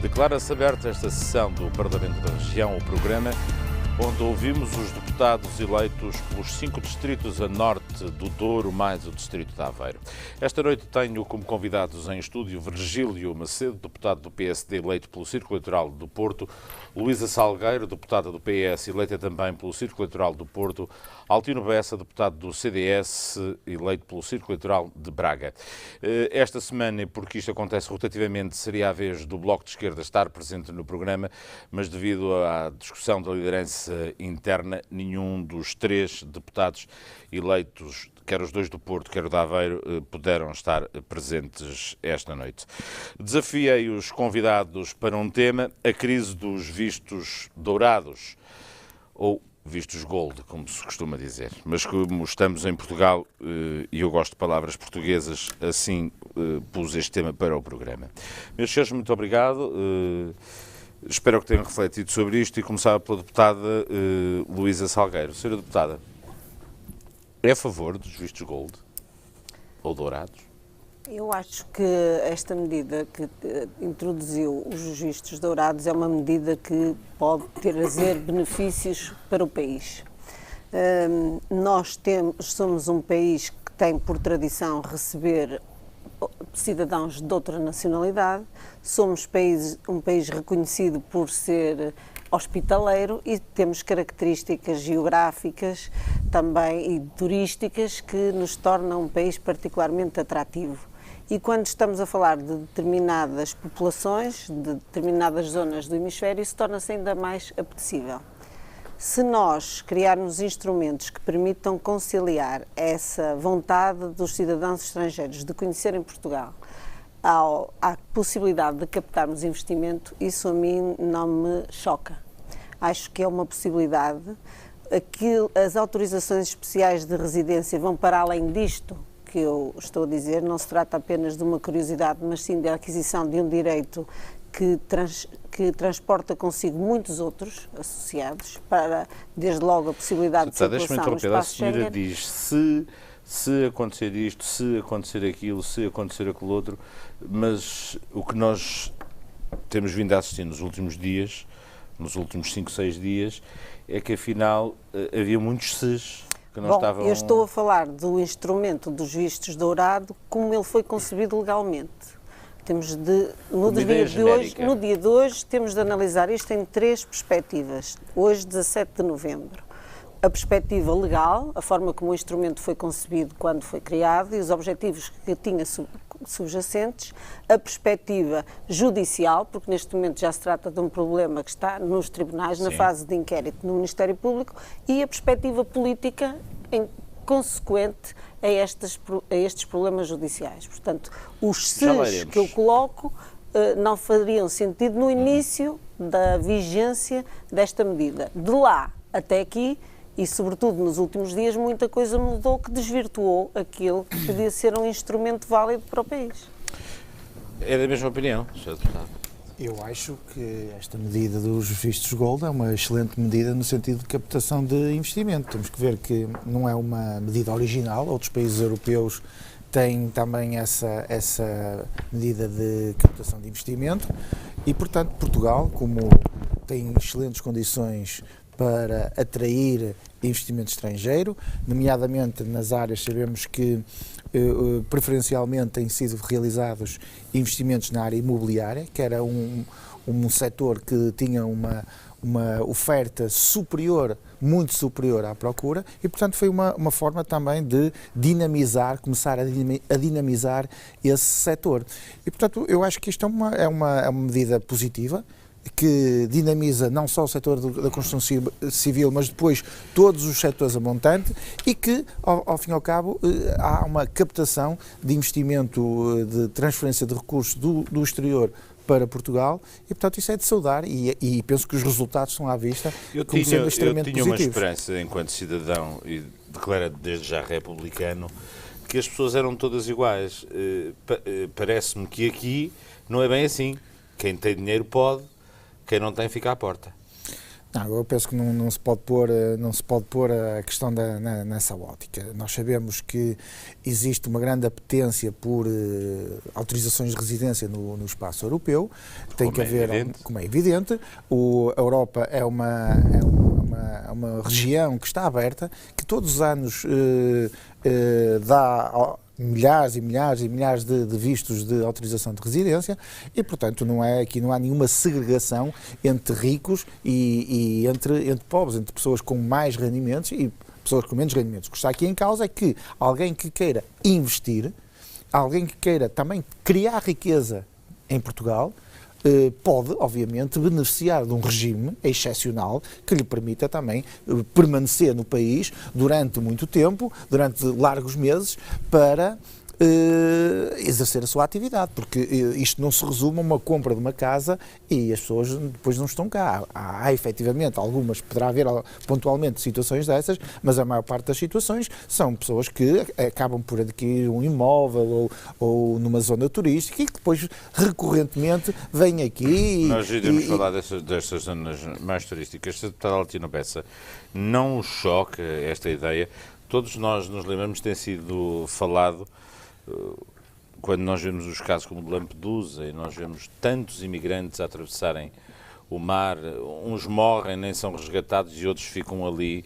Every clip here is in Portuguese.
Declara-se aberta esta sessão do Parlamento da Região, o programa onde ouvimos os deputados eleitos pelos 5 distritos a norte do Douro, mais o distrito de Aveiro. Esta noite tenho como convidados em estúdio Virgílio Macedo, deputado do PSD eleito pelo Círculo Eleitoral do Porto, Luísa Salgueiro, deputada do PS, eleita também pelo Círculo Eleitoral do Porto, Altino Bessa, deputado do CDS, eleito pelo Círculo Eleitoral de Braga. Esta semana, porque isto acontece rotativamente, seria a vez do Bloco de Esquerda estar presente no programa, mas devido à discussão da liderança interna, nenhum dos 3 deputados eleitos, quer os 2 do Porto, quer o de Aveiro, puderam estar presentes esta noite. Desafiei os convidados para um tema, a crise dos vistos dourados, ou vistos gold, como se costuma dizer. Mas como estamos em Portugal, e eu gosto de palavras portuguesas, assim pus este tema para o programa. Meus senhores, muito obrigado. Espero que tenham refletido sobre isto e começar pela deputada Luísa Salgueiro. Senhora deputada, é a favor dos vistos gold ou dourados? Eu acho que esta medida que introduziu os vistos dourados é uma medida que pode trazer benefícios para o país. Nós somos um país que tem por tradição receber cidadãos de outra nacionalidade, somos um país reconhecido por ser hospitaleiro e temos características geográficas também e turísticas que nos tornam um país particularmente atrativo. E quando estamos a falar de determinadas populações, de determinadas zonas do hemisfério, isso torna-se ainda mais apetecível. Se nós criarmos instrumentos que permitam conciliar essa vontade dos cidadãos estrangeiros de conhecerem Portugal à possibilidade de captarmos investimento, isso a mim não me choca. Acho que é uma possibilidade. As autorizações especiais de residência vão para além disto que eu estou a dizer, não se trata apenas de uma curiosidade, mas sim da aquisição de um direito que transporta consigo muitos outros associados, para, desde logo, a possibilidade de circulação no espaço Schengen. A senhora diz, se acontecer isto, se acontecer aquilo, se acontecer aquilo outro, mas o que nós temos vindo a assistir nos últimos dias, nos últimos 5, 6 dias, é que, afinal, havia muitos ses que não estavam... Eu estou a falar do instrumento dos vistos dourados como ele foi concebido legalmente. Temos no dia de hoje, temos de analisar isto em 3 perspectivas. Hoje, 17 de novembro. A perspectiva legal, a forma como o instrumento foi concebido quando foi criado e os objetivos que tinha subjacentes. A perspectiva judicial, porque neste momento já se trata de um problema que está nos tribunais, na fase de inquérito no Ministério Público. E a perspectiva política consequente a estes problemas judiciais. Portanto, os ses que eu coloco não fariam sentido no início da vigência desta medida. De lá até aqui, e sobretudo nos últimos dias, muita coisa mudou que desvirtuou aquilo que podia ser um instrumento válido para o país. É da mesma opinião, Sr. Deputado? Eu acho que esta medida dos vistos gold é uma excelente medida no sentido de captação de investimento. Temos que ver que não é uma medida original, outros países europeus têm também essa medida de captação de investimento e, portanto, Portugal, como tem excelentes condições para atrair investimento estrangeiro, nomeadamente nas áreas, sabemos que preferencialmente têm sido realizados investimentos na área imobiliária, que era um setor que tinha uma oferta superior, muito superior à procura, e portanto foi uma forma também de começar a dinamizar esse setor. E portanto eu acho que isto é uma medida positiva, que dinamiza não só o setor da construção civil, mas depois todos os setores a montante e que, ao fim e ao cabo, há uma captação de investimento, de transferência de recursos do exterior para Portugal e, portanto, isso é de saudar e penso que os resultados estão à vista como sendo extremamente positivos. Eu tinha uma esperança, enquanto cidadão, e declaro desde já republicano, que as pessoas eram todas iguais. Parece-me que aqui não é bem assim. Quem tem dinheiro pode, quem não tem fica à porta. Não, eu penso que não se pode pôr a questão nessa ótica. Nós sabemos que existe uma grande apetência por autorizações de residência no espaço europeu. Tem que haver, como é evidente, a Europa é uma região que está aberta, que todos os anos dá milhares e milhares e milhares de vistos de autorização de residência e, portanto, aqui não há nenhuma segregação entre ricos e entre pobres, entre pessoas com mais rendimentos e pessoas com menos rendimentos. O que está aqui em causa é que alguém que queira investir, alguém que queira também criar riqueza em Portugal, pode, obviamente, beneficiar de um regime excepcional que lhe permita também permanecer no país durante muito tempo, durante largos meses, para exercer a sua atividade, porque isto não se resume a uma compra de uma casa e as pessoas depois não estão cá. Há efetivamente algumas, poderá haver pontualmente situações dessas, mas a maior parte das situações são pessoas que acabam por adquirir um imóvel ou numa zona turística e que depois recorrentemente vêm aqui. Nós iremos falar destas zonas mais turísticas. A deputada Altina Bessa, não choca esta ideia? Todos nós nos lembramos, tem sido falado quando nós vemos os casos como de Lampedusa e nós vemos tantos imigrantes a atravessarem o mar, uns morrem, nem são resgatados e outros ficam ali,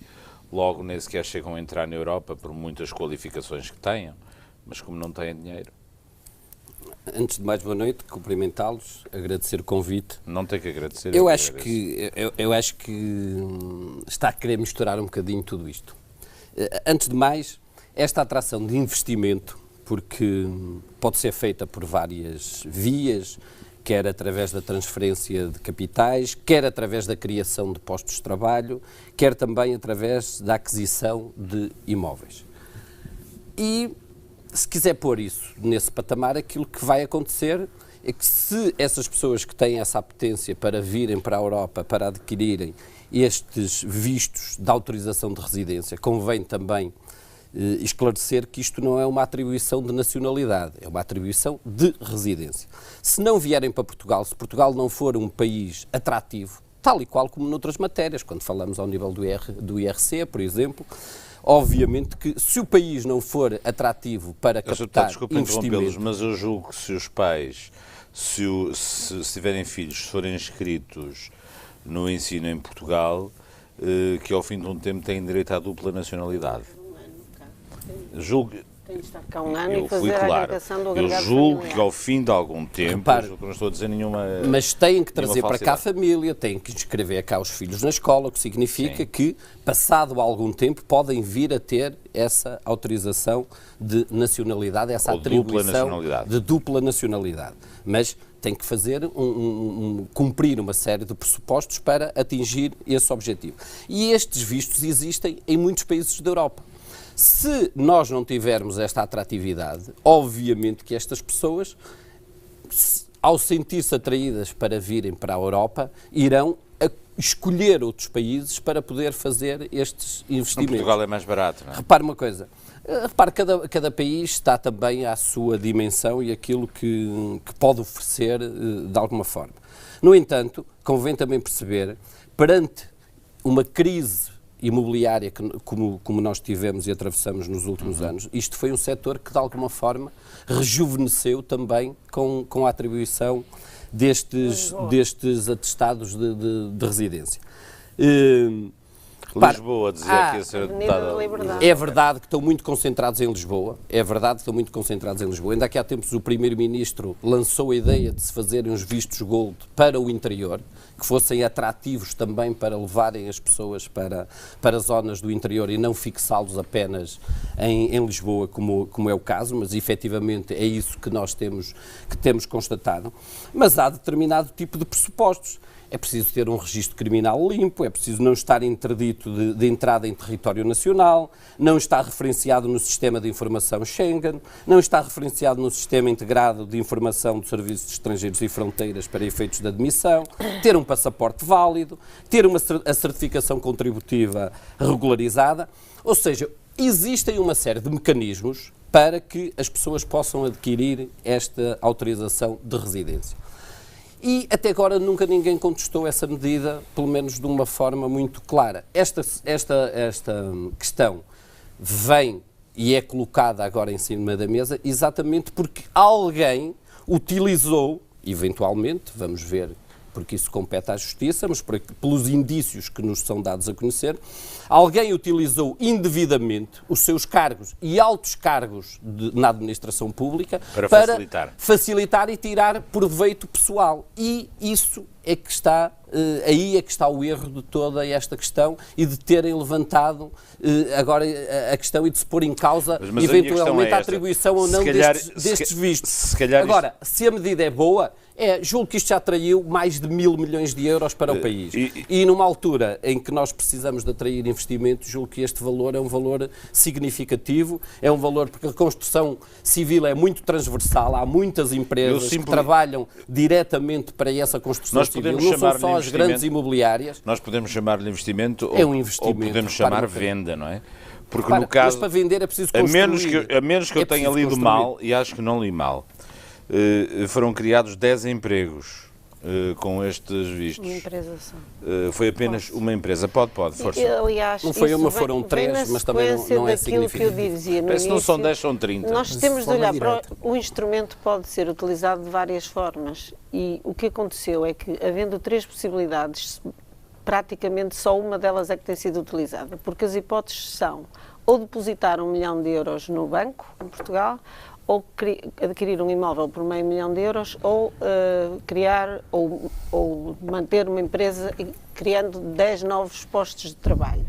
logo nem sequer chegam a entrar na Europa por muitas qualificações que tenham, mas como não têm dinheiro. Antes de mais, boa noite, cumprimentá-los, agradecer o convite. Não tem que agradecer. Eu acho que está a querer misturar um bocadinho tudo isto. Antes de mais, esta atração de investimento, porque pode ser feita por várias vias, quer através da transferência de capitais, quer através da criação de postos de trabalho, quer também através da aquisição de imóveis. E, se quiser pôr isso nesse patamar, aquilo que vai acontecer é que se essas pessoas que têm essa apetência para virem para a Europa, para adquirirem estes vistos de autorização de residência, convém também esclarecer que isto não é uma atribuição de nacionalidade, é uma atribuição de residência. Se não vierem para Portugal, se Portugal não for um país atrativo, tal e qual como noutras matérias, quando falamos ao nível do IRC, por exemplo, obviamente que se o país não for atrativo para captar investimento... Mas eu julgo que se os pais, se tiverem filhos, se forem inscritos no ensino em Portugal, que ao fim de um tempo têm direito à dupla nacionalidade. Julgo, tem de estar cá um ano e fazer a agregação do agregado eu julgo familiar. Que ao fim de algum tempo, repare, não estou a dizer nenhuma... Mas têm que trazer para cá a família, têm que inscrever cá os filhos na escola, o que significa que, passado algum tempo, podem vir a ter essa autorização de nacionalidade, essa atribuição de dupla nacionalidade. Mas tem que fazer cumprir uma série de pressupostos para atingir esse objetivo. E estes vistos existem em muitos países da Europa. Se nós não tivermos esta atratividade, obviamente que estas pessoas, ao sentir-se atraídas para virem para a Europa, irão escolher outros países para poder fazer estes investimentos. Portugal é mais barato, não é? Repare uma coisa, cada país está também à sua dimensão e aquilo que pode oferecer de alguma forma. No entanto, convém também perceber, perante uma crise imobiliária como nós tivemos e atravessamos nos últimos anos, isto foi um setor que de alguma forma rejuvenesceu também com a atribuição destes atestados de residência. Lisboa, dizia que ia ser deputada. É verdade que estão muito concentrados em Lisboa, Ainda aqui há tempos o Primeiro-Ministro lançou a ideia de se fazerem uns vistos gold para o interior, que fossem atrativos também para levarem as pessoas para zonas do interior e não fixá-los apenas em Lisboa, como é o caso, mas efetivamente é isso que nós temos constatado. Mas há determinado tipo de pressupostos. É preciso ter um registro criminal limpo, é preciso não estar interdito de entrada em território nacional, não estar referenciado no sistema de informação Schengen, não estar referenciado no sistema integrado de informação de serviços de estrangeiros e fronteiras para efeitos de admissão, ter um passaporte válido, ter a certificação contributiva regularizada, ou seja, existem uma série de mecanismos para que as pessoas possam adquirir esta autorização de residência. E até agora nunca ninguém contestou essa medida, pelo menos de uma forma muito clara. Esta questão vem e é colocada agora em cima da mesa exatamente porque alguém utilizou, eventualmente, vamos ver, porque isso compete à Justiça, mas pelos indícios que nos são dados a conhecer, alguém utilizou indevidamente os seus cargos e altos cargos na administração pública para facilitar e tirar proveito pessoal. E isso é que está, aí é que está o erro de toda esta questão e de terem levantado agora a questão e de se pôr em causa mas eventualmente a atribuição ou não destes vistos. Agora, se a medida é boa, julgo que isto já atraiu mais de 1.000 milhões de euros para o país. E numa altura em que nós precisamos de atrair investimento, julgo que este valor é um valor significativo, é um valor porque a construção civil é muito transversal, há muitas empresas que trabalham diretamente para essa construção civil, não são só as grandes imobiliárias. Nós podemos chamar-lhe investimento, um investimento, ou podemos chamar venda, não é? Porque no caso, mas para vender é preciso construir. A menos que eu tenha lido mal, e acho que não li mal, foram criados 10 empregos com estes vistos. Uma empresa só. Foi apenas uma empresa. Pode, força. Aliás, não foi uma, foram 3, mas também não é significativo. Que eu dizia no início, não são 10, são 30. Nós temos de olhar para o instrumento, pode ser utilizado de várias formas. E o que aconteceu é que, havendo 3 possibilidades, praticamente só uma delas é que tem sido utilizada. Porque as hipóteses são ou depositar 1 milhão de euros no banco, em Portugal, ou adquirir um imóvel por meio milhão de euros, ou criar ou manter uma empresa criando 10 novos postos de trabalho.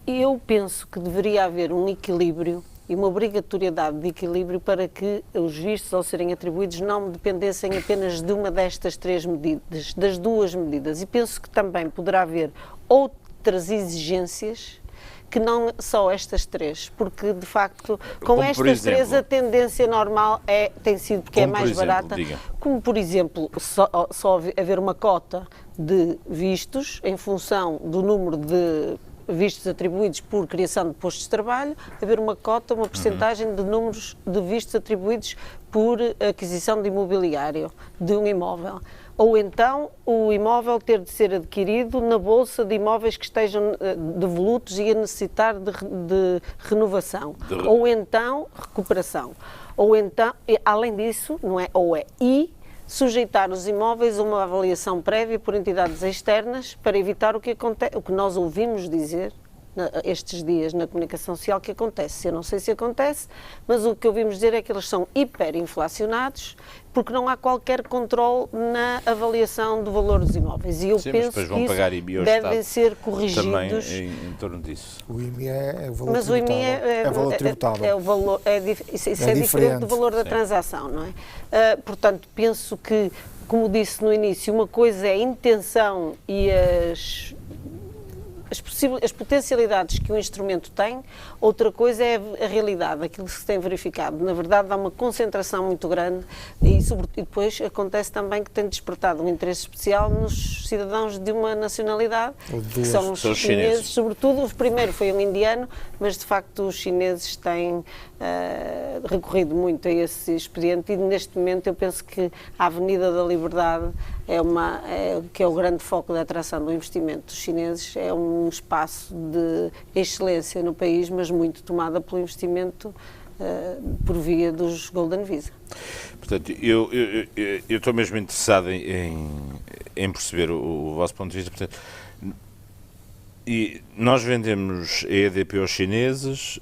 Eu penso que deveria haver um equilíbrio e uma obrigatoriedade de equilíbrio para que os vistos, ao serem atribuídos, não dependessem apenas de uma destas 3 medidas, das 2 medidas. E penso que também poderá haver outras exigências que não só estas 3, porque de facto com estas 3 a tendência normal tem sido porque é mais barata, como por exemplo só haver uma cota de vistos em função do número de vistos atribuídos por criação de postos de trabalho, haver uma cota, uma percentagem de números de vistos atribuídos por aquisição de imobiliário, de um imóvel. Ou então o imóvel ter de ser adquirido na bolsa de imóveis que estejam devolutos e a necessitar de renovação. Ou então recuperação. Ou então, além disso, não é ou é e, sujeitar os imóveis a uma avaliação prévia por entidades externas para evitar o que nós ouvimos dizer estes dias na comunicação social que acontece. Eu não sei se acontece, mas o que ouvimos dizer é que eles são hiperinflacionados porque não há qualquer controle na avaliação do valor dos imóveis. E eu penso que isso devem ser corrigidos. Também em torno disso. O IMI é o valor mas o IMI é o valor tributável. Isso é diferente do valor da transação, não é? Portanto, penso que, como disse no início, uma coisa é a intenção e as potencialidades que o instrumento tem, outra coisa é a realidade, aquilo que se tem verificado. Na verdade, há uma concentração muito grande e depois acontece também que tem despertado um interesse especial nos cidadãos de uma nacionalidade, que são os chineses. Sobretudo, o primeiro foi um indiano, mas de facto os chineses têm recorrido muito a esse expediente e neste momento eu penso que a Avenida da Liberdade que é o grande foco da atração do investimento dos chineses, é um espaço de excelência no país, mas muito tomada pelo investimento por via dos Golden Visa. Portanto, eu estou mesmo interessado em perceber o vosso ponto de vista. Portanto, e nós vendemos a EDP aos chineses,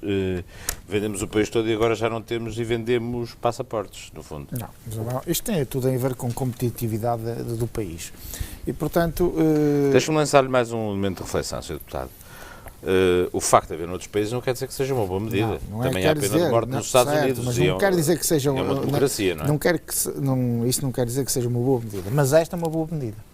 vendemos o país todo e agora já não temos e vendemos passaportes, no fundo. Não, isto tem tudo a ver com competitividade do país. E, portanto... Deixa-me lançar-lhe mais um elemento de reflexão, Sr. Deputado. O facto de haver noutros países não quer dizer que seja uma boa medida. Não Também há pena de morte nos Estados Unidos. Mas não quer dizer que seja uma democracia, não é? Isso não quer dizer que seja uma boa medida, mas esta é uma boa medida.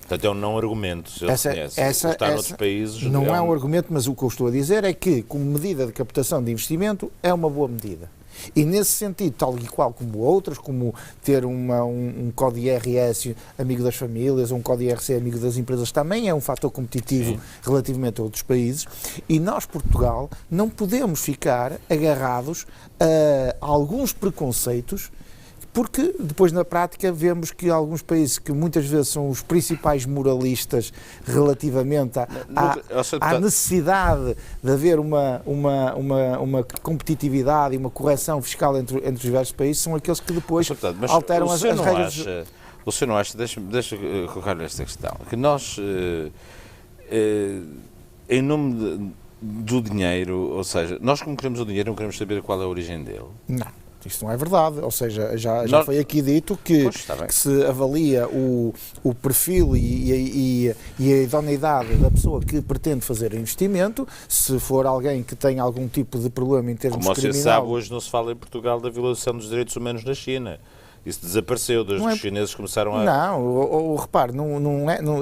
Portanto, é um não argumento, se ele conhece. Está noutros países... Não é um argumento, mas o que eu estou a dizer é que, como medida de captação de investimento, é uma boa medida. E nesse sentido, tal e qual como outras, como ter um código IRS amigo das famílias, ou um código IRC amigo das empresas, também é um fator competitivo. Sim. Relativamente a outros países. E nós, Portugal, não podemos ficar agarrados a alguns preconceitos Porque depois na prática vemos que alguns países que muitas vezes são os principais moralistas relativamente à necessidade de haver uma competitividade e uma correção fiscal entre os diversos países, são aqueles que depois alteram as regras. O senhor não acha, deixa colocar esta questão, que nós, em nome do dinheiro, ou seja, nós como queremos o dinheiro não queremos saber qual é a origem dele? Não. Isto não é verdade, ou seja, já foi aqui dito que se avalia o perfil e a idoneidade da pessoa que pretende fazer investimento, se for alguém que tem algum tipo de problema em termos criminal... Como você sabe, hoje não se fala em Portugal da violação dos direitos humanos na China. Isso desapareceu, desde que os chineses começaram a... Não, repare,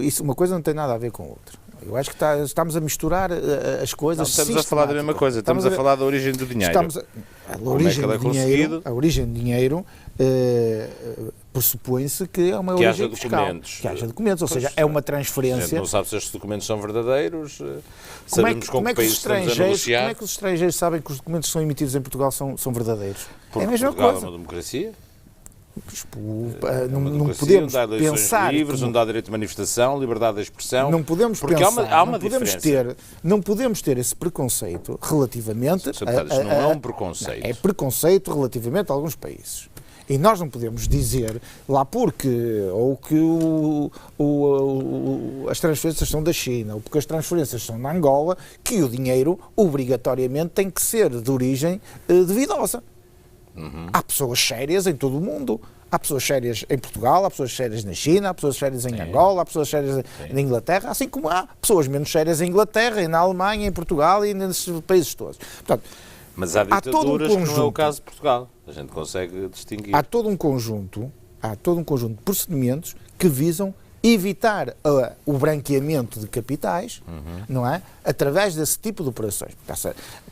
isso, uma coisa não tem nada a ver com outra. Eu acho que estamos a misturar as coisas. Não estamos a falar da mesma coisa, estamos a falar da origem do dinheiro. A origem do dinheiro pressupõe-se que é uma origem fiscal. Que haja documentos, ou seja, é uma transferência. A gente não sabe se estes documentos são verdadeiros, sabemos com que país estamos a negociar. Como é que os estrangeiros sabem que os documentos que são emitidos em Portugal são verdadeiros? Porque é a mesma coisa. É uma democracia. Não podemos pensar livres, onde há direito de manifestação, liberdade de expressão. Não podemos porque pensar, há uma diferença. Não podemos ter esse preconceito relativamente. Isto não é um preconceito. É preconceito relativamente a alguns países. E nós não podemos dizer lá porque ou que as transferências são da China ou porque as transferências são da Angola que o dinheiro obrigatoriamente tem que ser de origem duvidosa. Há pessoas sérias em todo o mundo. Há pessoas sérias em Portugal, há pessoas sérias na China, há pessoas sérias em Angola, há pessoas sérias na Inglaterra, assim como há pessoas menos sérias em Inglaterra, e na Alemanha, em Portugal e nesses países todos. Portanto, mas há ditaduras que não é o caso de Portugal. A gente consegue distinguir. Há todo um conjunto de procedimentos que visam evitar o branqueamento de capitais, não é? Através desse tipo de operações.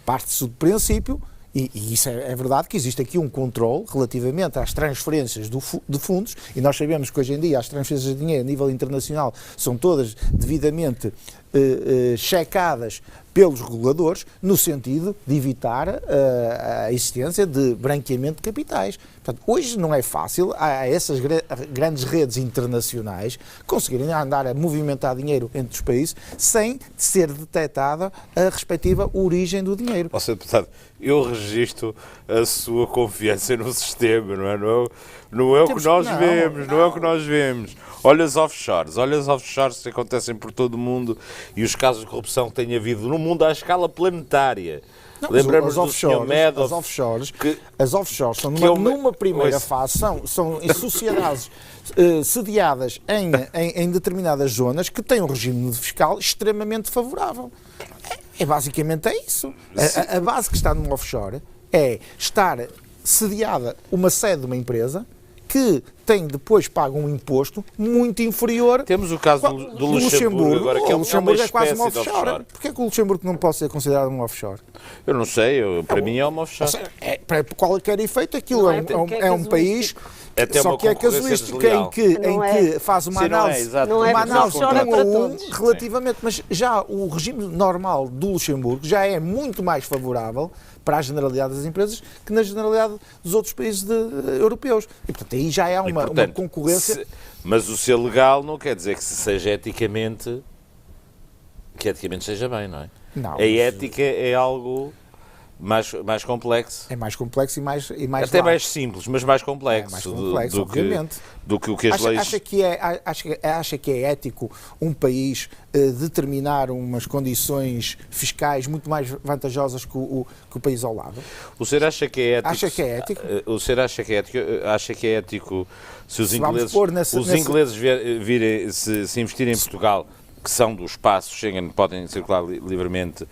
Parte-se do princípio. E isso é verdade que existe aqui um controle relativamente às transferências de fundos, e nós sabemos que hoje em dia as transferências de dinheiro a nível internacional são todas devidamente checadas pelos reguladores, no sentido de evitar a existência de branqueamento de capitais. Portanto, hoje não é fácil a essas grandes redes internacionais conseguirem andar a movimentar dinheiro entre os países sem ser detectada a respectiva origem do dinheiro. Ó, Sr. Deputado, eu registro a sua confiança no sistema, não é? Não é o que nós vemos, não é o que nós vemos. Olha as offshores que acontecem por todo o mundo e os casos de corrupção que tem havido no mundo à escala planetária. Lembramos do Sr. Madoff. As offshores são numa primeira fase, são em sociedades sediadas em determinadas zonas que têm um regime fiscal extremamente favorável. Basicamente é isso. A base que está num offshore é estar sediada uma sede de uma empresa que tem depois paga um imposto muito inferior. Temos o caso do Luxemburgo agora, que o Luxemburgo é quase um offshore. Porquê que o Luxemburgo não pode ser considerado um offshore? Eu não sei, para mim é um offshore. Para qualquer efeito, aquilo é um país, só que é casuístico, em que faz uma análise de 1 a 1 relativamente, mas já o regime normal do Luxemburgo já é muito mais favorável para a generalidade das empresas que na generalidade dos outros países europeus. E, portanto, aí já há uma concorrência. Mas o ser legal não quer dizer que seja eticamente seja bem, não é? Não, a ética é algo mais complexo. É mais complexo e mais até largo. mais simples, mas mais complexo. É mais complexo, obviamente. Do que o que as leis... Acha que é ético um país determinar umas condições fiscais muito mais vantajosas que o país ao lado? O senhor acha que é ético? Acha que é ético? O senhor acha que é ético? Acha que é ético se os ingleses virem se investirem em Portugal, que são do espaço Schengen, podem circular livremente,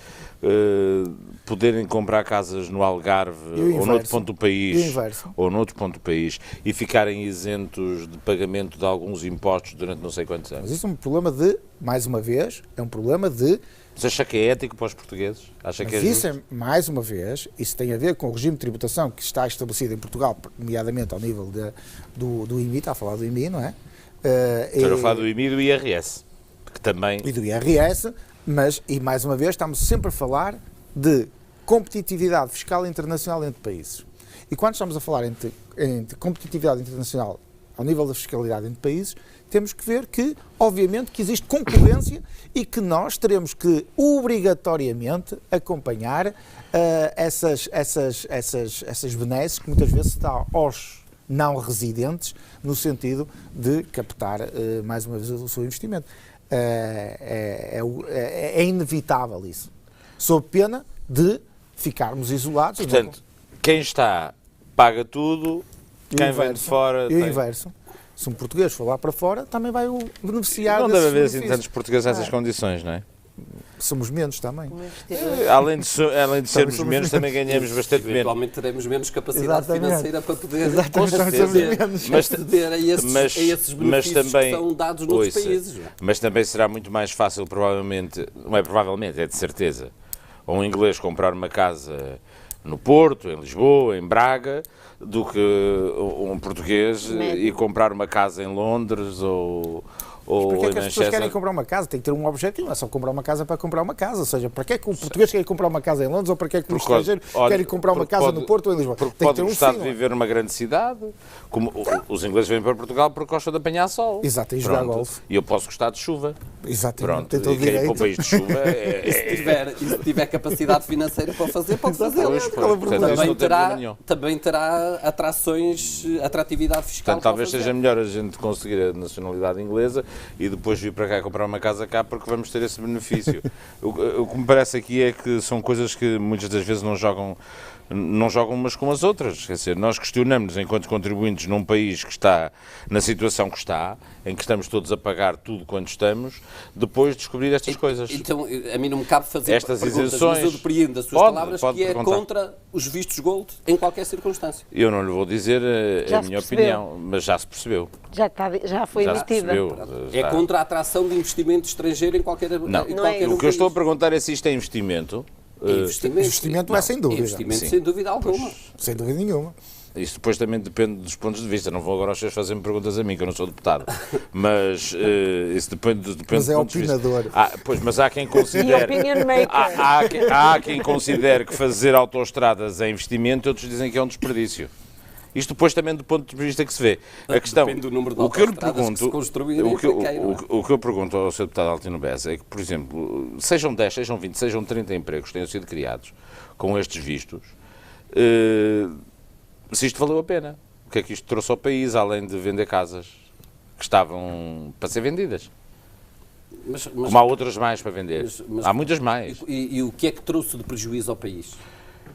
poderem comprar casas no Algarve ou noutro ponto do país e ficarem isentos de pagamento de alguns impostos durante não sei quantos anos. Mas isso é um problema mais uma vez, Você acha que é ético para os portugueses? Acha que é justo? Mais uma vez, isso tem a ver com o regime de tributação que está estabelecido em Portugal, nomeadamente ao nível do IMI, está a falar do IMI, não é? Estou a falar do IMI e do IRS. Que também... E do IRS, e mais uma vez estamos sempre a falar de competitividade fiscal internacional entre países. E quando estamos a falar entre competitividade internacional ao nível da fiscalidade entre países, temos que ver que, obviamente, que existe concorrência e que nós teremos que, obrigatoriamente, acompanhar essas benesses que muitas vezes se dá aos não residentes, no sentido de captar, mais uma vez, o seu investimento. É inevitável isso. Sob pena de ficarmos isolados. Portanto, quem está paga tudo, quem vem de fora... E o inverso. Se um português for lá para fora, também vai beneficiar não desses deve haver assim benefícios. tantos portugueses nessas condições, não é? Somos menos também. Além de sermos menos, também ganhamos bastante menos. Eventualmente teremos menos capacidade financeira para poder aceder a esses benefícios que são dados noutros países. Mas também será muito mais fácil, provavelmente, não é provavelmente, é de certeza, um inglês comprar uma casa no Porto, em Lisboa, em Braga, do que um português ir comprar uma casa em Londres ou porque é que as pessoas querem comprar uma casa? Tem que ter um objetivo, não é só comprar uma casa para comprar uma casa. Ou seja, para que é que o português quer comprar uma casa em Londres ou para que é que o estrangeiro quer ir comprar uma casa no Porto ou em Lisboa? Porque tem pode que ter gostar de viver numa grande cidade, como os ingleses vêm para Portugal porque gostam de apanhar sol. Exato, e jogar golfe. E eu posso gostar de chuva. Exatamente, Pronto, e quem ir para o país de chuva E se tiver capacidade financeira para fazer, pode fazer. Também terá atratividade fiscal. Portanto, talvez seja melhor a gente conseguir a nacionalidade inglesa e depois vir para cá comprar uma casa cá, porque vamos ter esse benefício. O que me parece aqui é que são coisas que muitas das vezes não jogam umas com as outras. Quer dizer, nós questionamos enquanto contribuintes num país que está na situação que está, em que estamos todos a pagar tudo quanto estamos, depois de descobrir estas coisas. Então, a mim não me cabe fazer estas perguntas, isenções, mas eu depreendo das suas palavras que é contra os vistos gold em qualquer circunstância. Eu não lhe vou dizer a minha opinião, mas já se percebeu. Já foi emitida. É contra a atração de investimento estrangeiro em qualquer o que eu estou a perguntar é se isto é investimento. Investimento é sem dúvida. Investimento sem dúvida alguma. Sem dúvida nenhuma. Isso depois também depende dos pontos de vista. Não vou agora aos senhores fazer-me perguntas a mim, que eu não sou deputado. Mas isso depende mas do é ponto opinador. De vista. Pois, mas há quem considere... há quem considere que fazer autoestradas é investimento, outros dizem que é um desperdício. Isto depois também do ponto de vista que se vê. A questão, depende do número de o que eu lhe autoestradas pergunto, que se construírem. o que eu pergunto ao Sr. Deputado Altino Bessa é que, por exemplo, sejam 10, sejam 20, sejam 30 empregos que tenham sido criados com estes vistos, se isto valeu a pena. O que é que isto trouxe ao país, além de vender casas que estavam para ser vendidas? Como há outras mais para vender. Há muitas mais. E o que é que trouxe de prejuízo ao país?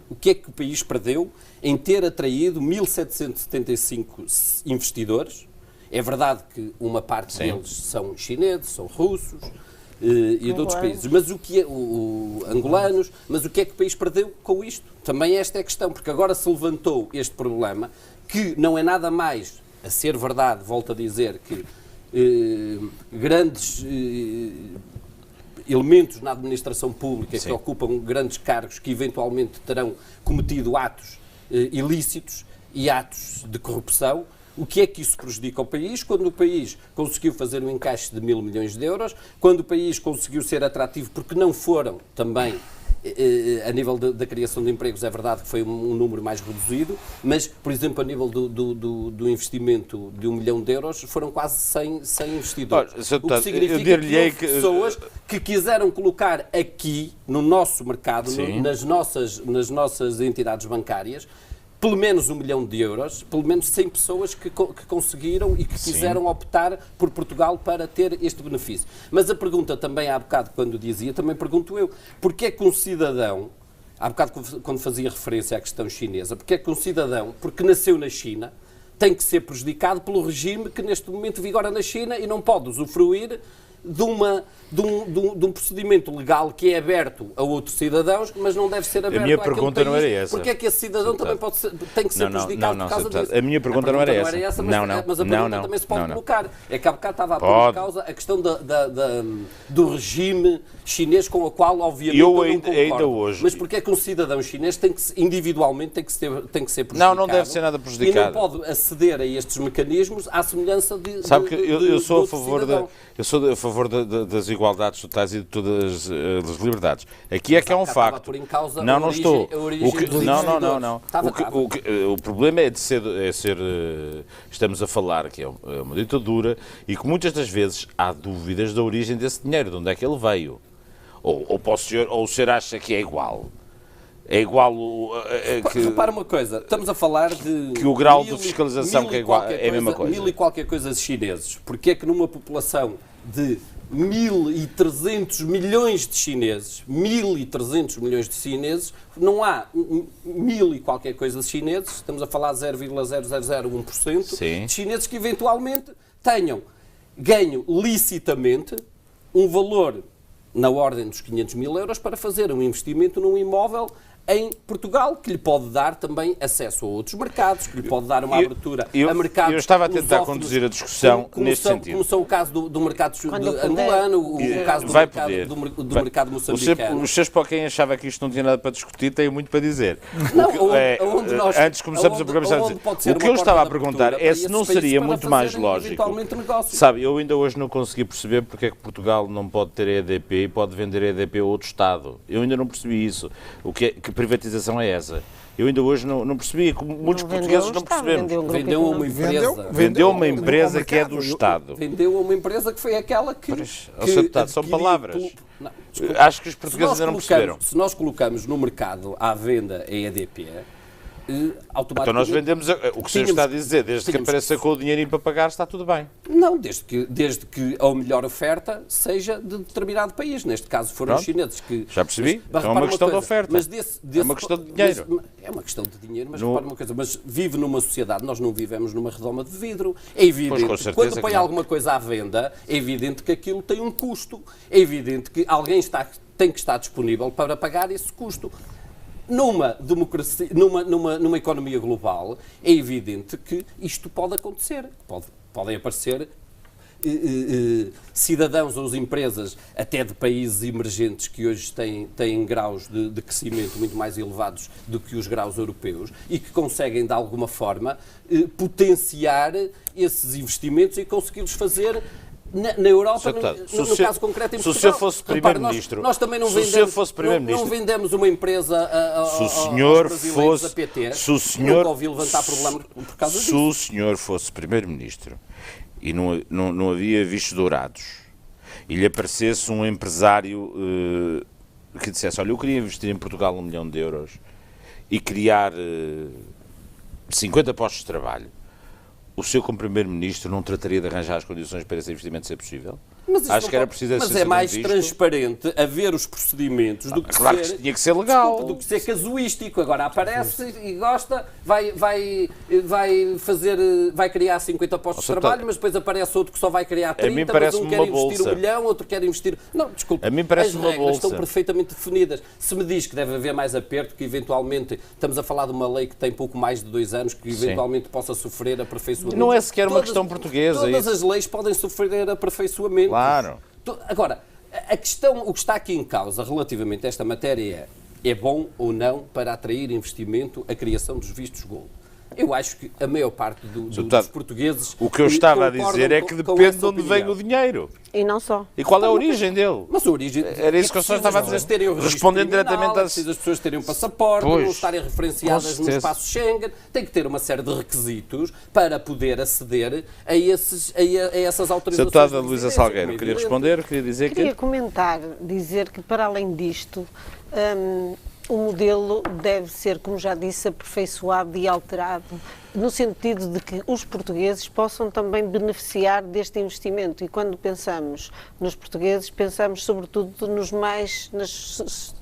O que é que o país perdeu em ter atraído 1.775 investidores? É verdade que uma parte deles são chineses, são russos e de outros países, mas o que é angolanos, mas o que é que o país perdeu com isto? Também esta é a questão, porque agora se levantou este problema, que não é nada mais, a ser verdade, volto a dizer, que grandes elementos na administração pública que ocupam grandes cargos que eventualmente terão cometido atos ilícitos e atos de corrupção. O que é que isso prejudica ao país? Quando o país conseguiu fazer um encaixe de 1.000 milhões de euros, quando o país conseguiu ser atrativo, porque não foram também, a nível da criação de empregos, é verdade que foi um número mais reduzido, mas, por exemplo, a nível do investimento de 1 milhão de euros, foram quase 100 investidores. O que significa que houve pessoas que quiseram colocar aqui, no nosso mercado, nas nossas entidades bancárias, pelo menos 1 milhão de euros, pelo menos 100 pessoas que conseguiram e que quiseram optar por Portugal para ter este benefício. Mas a pergunta também, há bocado, quando dizia, também pergunto eu, porque é que um cidadão, há bocado quando fazia referência à questão chinesa, porque é que um cidadão, porque nasceu na China, tem que ser prejudicado pelo regime que neste momento vigora na China e não pode usufruir de um procedimento legal que é aberto a outros cidadãos, mas não deve ser aberto a minha pergunta não era essa. Porque é que esse cidadão também tem que ser prejudicado por causa disso? A minha pergunta não era essa. Mas a pergunta também se pode colocar. É que há bocado estava a pôr em causa a questão do regime chinês com o qual, obviamente, eu não concordo. Ainda hoje. Mas porque é que um cidadão chinês individualmente tem que ser prejudicado? Não deve ser nada prejudicado. E não pode aceder a estes mecanismos à semelhança de Sabe que eu sou a favor favor das igualdades totais e de todas as liberdades. Aqui é que é um facto. Não estou. O problema é de ser estamos a falar que é uma ditadura e que muitas das vezes há dúvidas da origem desse dinheiro, de onde é que ele veio. Ou o senhor acha que é igual? É igual que... Repara uma coisa, estamos a falar de... Que o grau de fiscalização que é igual, é a mesma coisa. 1000 e qualquer coisa de chineses. Porque é que numa população de 1.300 milhões de chineses, 1.300 milhões de chineses, não há 1000 e qualquer coisa de chineses, estamos a falar de 0,0001% de chineses que eventualmente tenham ganho licitamente um valor na ordem dos 500 mil euros para fazer um investimento num imóvel em Portugal, que lhe pode dar também acesso a outros mercados, que lhe pode dar uma abertura a mercados. Eu estava a tentar conduzir a discussão neste sentido. Como são o caso do mercado angolano, o caso do mercado moçambicano. Os seus para quem achava que isto não tinha nada para discutir, têm muito para dizer. Antes começamos a programa, o que eu estava a perguntar é se não seria muito mais lógico. Sabe, eu ainda hoje não consegui perceber porque é que Portugal não pode ter EDP e pode vender EDP a outro Estado. Eu ainda não percebi isso. Que privatização é essa? Eu ainda hoje não percebi, como muitos portugueses não percebemos. Vendeu a uma empresa. Vendeu uma empresa que é do Estado. Vendeu a uma empresa que foi aquela que... São palavras. Acho que os portugueses ainda não perceberam. Se nós colocamos no mercado à venda a EDP, automaticamente... Então nós vendemos, o que o senhor está a dizer, desde que apareça com o dinheirinho para pagar, está tudo bem. Não, desde que a melhor oferta seja de determinado país. Neste caso foram os chineses que... Já percebi, então é uma questão de oferta. É uma questão de dinheiro. É uma questão de dinheiro, mas repara uma coisa, mas vive numa sociedade, nós não vivemos numa redoma de vidro. É evidente que quando põe alguma coisa à venda, é evidente que aquilo tem um custo. É evidente que alguém tem que estar disponível para pagar esse custo. Numa democracia, numa economia global, é evidente que isto pode acontecer. Podem aparecer cidadãos ou empresas, até de países emergentes, que hoje têm graus de crescimento muito mais elevados do que os graus europeus e que conseguem, de alguma forma, potenciar esses investimentos e conseguir-los fazer na Europa, no caso concreto em Portugal. Se o senhor fosse Primeiro-Ministro... Nós também não vendemos uma empresa aos brasileiros, a PT. Nunca ouvi levantar problema por causa disso. Se o senhor fosse Primeiro-Ministro e não havia vistos dourados e lhe aparecesse um empresário que dissesse, olha, eu queria investir em Portugal 1 milhão de euros e criar 50 postos de trabalho, o senhor, como Primeiro-Ministro, não trataria de arranjar as condições para esse investimento ser possível? Acho que era preciso mas é mais transparente haver os procedimentos do que claro que tinha que ser legal. Desculpa, do que ser casuístico. Agora aparece e gosta, vai criar 50 postos de trabalho, mas depois aparece outro que só vai criar 30, mas um quer investir 1 milhão, outro quer investir... Não, desculpa, a mim parece as regras estão perfeitamente definidas. Se me diz que deve haver mais aperto, que eventualmente estamos a falar de uma lei que tem pouco mais de 2 anos, que eventualmente possa sofrer aperfeiçoamento. Não é sequer uma questão portuguesa. Todas as leis podem sofrer aperfeiçoamento. Claro. Agora, o que está aqui em causa relativamente a esta matéria é bom ou não para atrair investimento a criação dos vistos Gold? Eu acho que a maior parte dos portugueses... O que eu estava a dizer é que depende de onde vem o dinheiro. E não só. E qual é a origem dele? Mas a origem... Era isso que eu só estava a dizer. Respondendo diretamente as pessoas terem um passaporte, não estarem referenciadas no espaço Schengen, tem que ter uma série de requisitos para poder aceder a essas autorizações. Deputada Luísa Salgueiro, queria responder, queria dizer que... Queria comentar, dizer que para além disto... o modelo deve ser, como já disse, aperfeiçoado e alterado, no sentido de que os portugueses possam também beneficiar deste investimento. E quando pensamos nos portugueses, pensamos sobretudo nas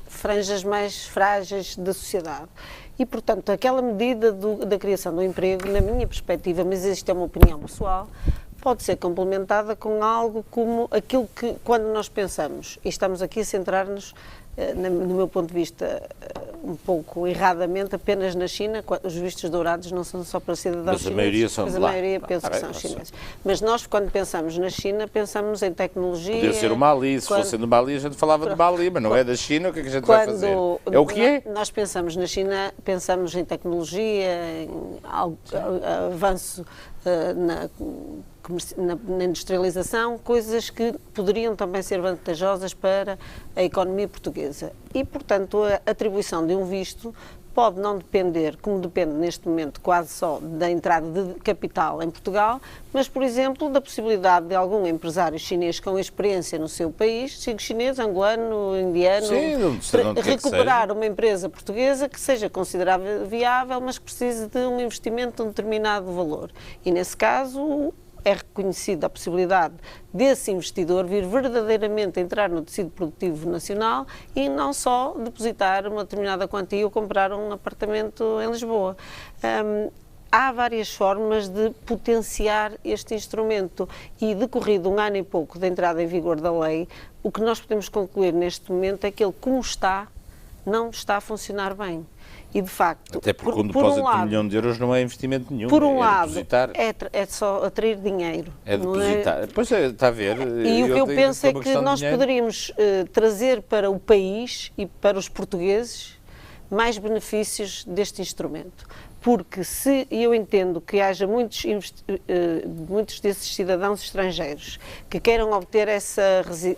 franjas mais frágeis da sociedade. E, portanto, aquela medida da criação do emprego, na minha perspectiva, mas isto é uma opinião pessoal, pode ser complementada com algo como aquilo que, quando nós pensamos, e estamos aqui a centrar-nos, no meu ponto de vista, um pouco erradamente, apenas na China, os vistos dourados não são só para cidadãos chineses, mas a maioria são mas a maioria penso que são chineses. Mas nós, quando pensamos na China, pensamos em tecnologia... Podia ser o Mali, se fosse no Mali a gente falava de Mali, mas não é da China, o que é que a gente vai fazer? É o que é? Nós pensamos na China, pensamos em tecnologia, em avanço na industrialização, coisas que poderiam também ser vantajosas para a economia portuguesa. E, portanto, a atribuição de um visto pode não depender, como depende neste momento quase só da entrada de capital em Portugal, mas, por exemplo, da possibilidade de algum empresário chinês com experiência no seu país, sigo chinês, angolano, indiano, recuperar uma empresa portuguesa que seja considerável viável, mas que precise de um investimento de um determinado valor. E, nesse caso, é reconhecida a possibilidade desse investidor vir verdadeiramente entrar no tecido produtivo nacional e não só depositar uma determinada quantia ou comprar um apartamento em Lisboa. Há várias formas de potenciar este instrumento e, decorrido um ano e pouco da entrada em vigor da lei, o que nós podemos concluir neste momento é que ele, como está, não está a funcionar bem. E, de facto, até porque um depósito de €1 milhão não é investimento nenhum. Por um lado, depositar. É só atrair dinheiro. É depositar. Pois é, está a ver. E o que eu penso é que nós poderíamos trazer para o país e para os portugueses mais benefícios deste instrumento. Porque se eu entendo que haja muitos desses cidadãos estrangeiros que queiram obter essa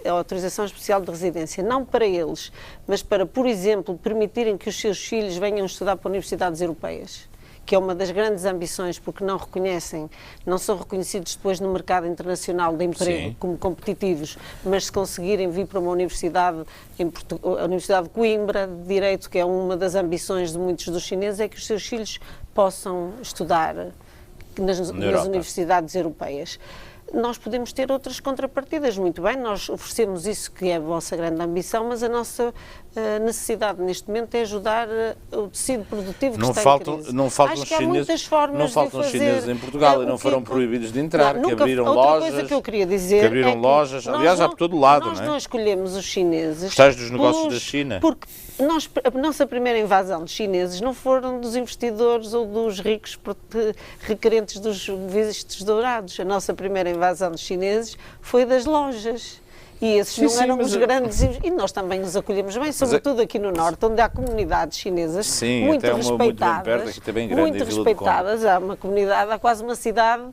autorização especial de residência, não para eles, mas para, por exemplo, permitirem que os seus filhos venham estudar para universidades europeias, que é uma das grandes ambições, porque não reconhecem, não são reconhecidos depois no mercado internacional de emprego como competitivos, mas se conseguirem vir para uma universidade, a Universidade de Coimbra, de Direito, que é uma das ambições de muitos dos chineses, é que os seus filhos possam estudar nas universidades europeias. Nós podemos ter outras contrapartidas, muito bem, nós oferecemos isso que é a vossa grande ambição, mas a nossa necessidade neste momento é ajudar o tecido produtivo que está em crise. Não faltam Acho que há muitas formas não faltam de fazer, chineses em Portugal e não foram proibidos de entrar, não, que abriram outra lojas, coisa que eu queria dizer que abriram lojas, aliás, há por todo lado, nós não é? não escolhemos os chineses. Gostais dos negócios da China? Porque a nossa primeira invasão de chineses não foram dos investidores ou dos ricos requerentes dos vistos dourados. A nossa primeira invasão de chineses foi das lojas. E esses não eram os grandes... E nós também os acolhemos bem, sobretudo aqui no Norte, onde há comunidades chinesas muito respeitadas. Muito respeitadas. Há uma comunidade, há quase uma cidade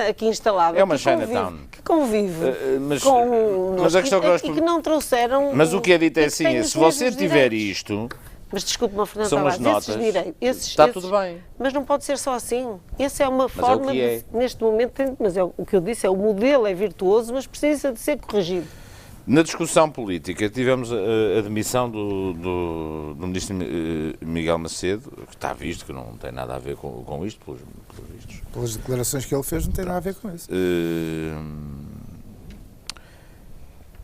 aqui instalada. É uma Chinatown. Que convive com nós e que não trouxeram... Mas o que é dito é assim, se você tiver isto... Mas desculpe-me, Fernando Tavares, está tudo bem. Mas não pode ser só assim. Essa é uma forma, neste momento, mas o que eu disse é o modelo é virtuoso, mas precisa de ser corrigido. Na discussão política tivemos a demissão do ministro Miguel Macedo, que está visto que não tem nada a ver com isto, pelos vistos. Pelas declarações que ele fez não tem nada a ver com isso.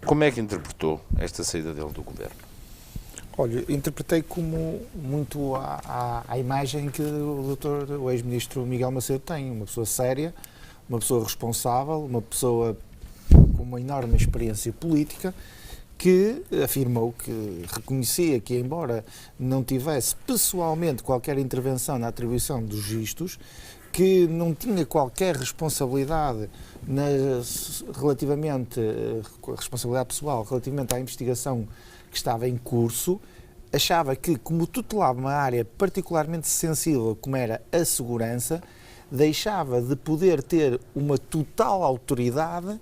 Como é que interpretou esta saída dele do governo? Olha, interpretei como muito a imagem que o ex-ministro Miguel Macedo tem, uma pessoa séria, uma pessoa responsável, uma pessoa com uma enorme experiência política, que afirmou que reconhecia que, embora não tivesse pessoalmente qualquer intervenção na atribuição dos vistos, que não tinha qualquer responsabilidade responsabilidade pessoal relativamente à investigação que estava em curso, achava que, como tutelava uma área particularmente sensível como era a segurança, deixava de poder ter uma total autoridade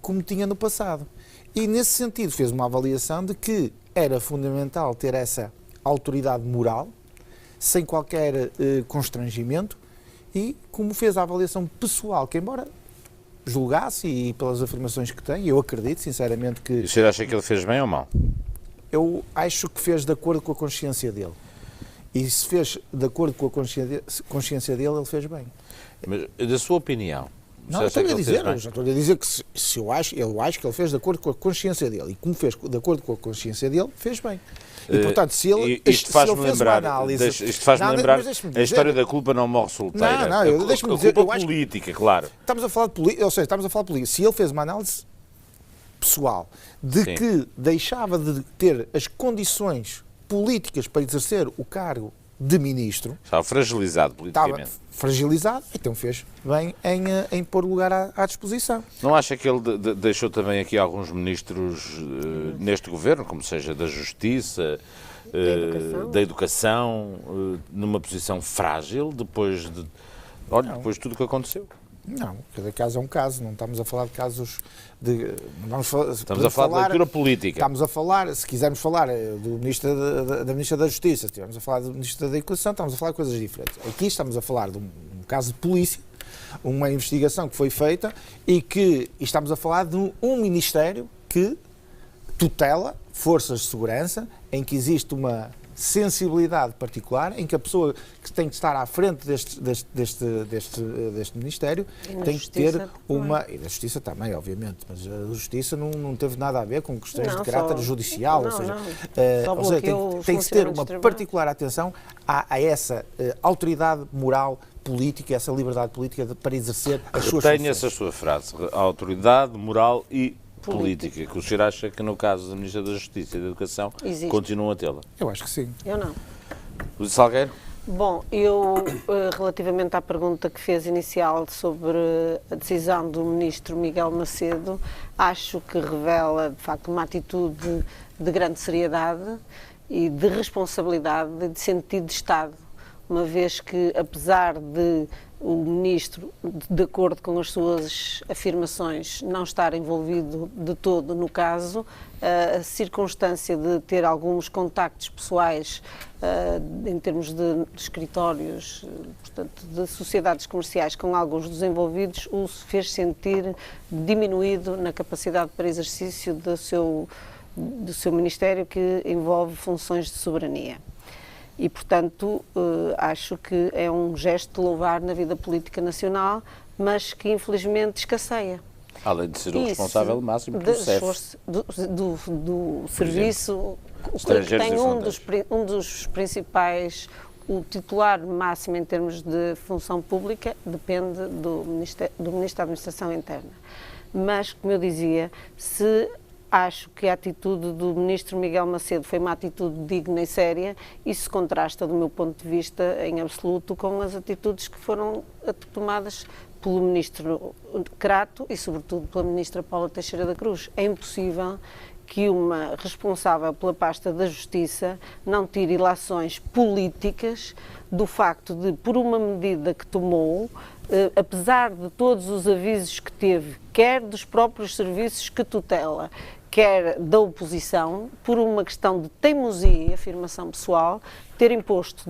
como tinha no passado. E, nesse sentido, fez uma avaliação de que era fundamental ter essa autoridade moral, sem qualquer constrangimento, e como fez a avaliação pessoal, que embora julgasse, e pelas afirmações que tem, eu acredito, sinceramente, que... E o senhor acha que ele fez bem ou mal? Eu acho que fez de acordo com a consciência dele. E se fez de acordo com a consciência dele, ele fez bem. Mas, da sua opinião... Não, eu estou a dizer que se eu acho que ele fez de acordo com a consciência dele. E como fez de acordo com a consciência dele, fez bem. E, portanto, se ele isto faz-me lembrar, análise... Isto faz-me lembrar a história da culpa não morre solteira. Deixa-me dizer... A culpa política, claro. Estamos a falar de política, ou seja, estamos a falar de política. Se ele fez uma análise pessoal de que deixava de ter as condições políticas para exercer o cargo de ministro... Estava fragilizado politicamente. Estava fragilizado, então fez bem em pôr o lugar à disposição. Não acha que ele deixou também aqui alguns ministros neste governo, como seja da Justiça, da Educação, numa posição frágil, depois de tudo o que aconteceu? Não, cada caso é um caso, não estamos a falar de casos de... Estamos a falar de leitura política. Estamos a falar, se quisermos falar do Ministro da Ministra da Justiça, se estivermos a falar do Ministro da Educação, estamos a falar de coisas diferentes. Aqui estamos a falar de um caso de polícia, uma investigação que foi feita e estamos a falar de um Ministério que tutela forças de segurança, em que existe uma sensibilidade particular, em que a pessoa que tem que estar à frente deste Ministério tem que ter uma... E da Justiça também, obviamente, mas a Justiça não teve nada a ver com questões de caráter judicial, ou seja, tem que se ter uma particular atenção a essa autoridade moral política, essa liberdade política para exercer as suas funções. Tenho essa sua frase, a autoridade moral e política, que o senhor acha que no caso da Ministra da Justiça e da Educação continuam a tê-la? Eu acho que sim. Eu não. Luís Salgueiro? Bom, eu, relativamente à pergunta que fez inicial sobre a decisão do Ministro Miguel Macedo, acho que revela, de facto, uma atitude de grande seriedade e de responsabilidade, de sentido de Estado, uma vez que, apesar de o Ministro, de acordo com as suas afirmações, não estar envolvido de todo no caso, a circunstância de ter alguns contactos pessoais em termos de escritórios, portanto, de sociedades comerciais com alguns dos envolvidos, o fez sentir diminuído na capacidade para exercício do seu Ministério, que envolve funções de soberania. E, portanto, acho que é um gesto de louvar na vida política nacional, mas que infelizmente escasseia. Além de ser o responsável máximo do CEF. Do serviço, que tem um dos principais, o titular máximo em termos de função pública, depende do Ministro da Administração Interna. Mas, como eu dizia, acho que a atitude do Ministro Miguel Macedo foi uma atitude digna e séria. Isso contrasta, do meu ponto de vista, em absoluto, com as atitudes que foram tomadas pelo Ministro Crato e, sobretudo, pela Ministra Paula Teixeira da Cruz. É impossível que uma responsável pela pasta da Justiça não tire ilações políticas do facto de, por uma medida que tomou, apesar de todos os avisos que teve, quer dos próprios serviços que tutela, quer da oposição, por uma questão de teimosia e afirmação pessoal, ter imposto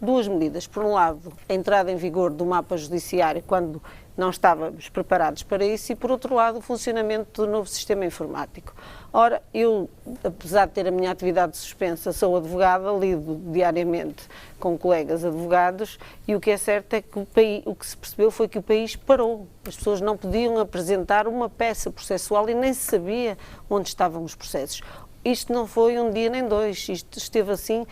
duas medidas. Por um lado, a entrada em vigor do mapa judiciário, quando não estávamos preparados para isso, e, por outro lado, o funcionamento do novo sistema informático. Ora, eu, apesar de ter a minha atividade suspensa, sou advogada, lido diariamente com colegas advogados, e o que é certo é que o que se percebeu foi que o país parou. As pessoas não podiam apresentar uma peça processual e nem se sabia onde estavam os processos. Isto não foi um dia nem dois, isto esteve assim,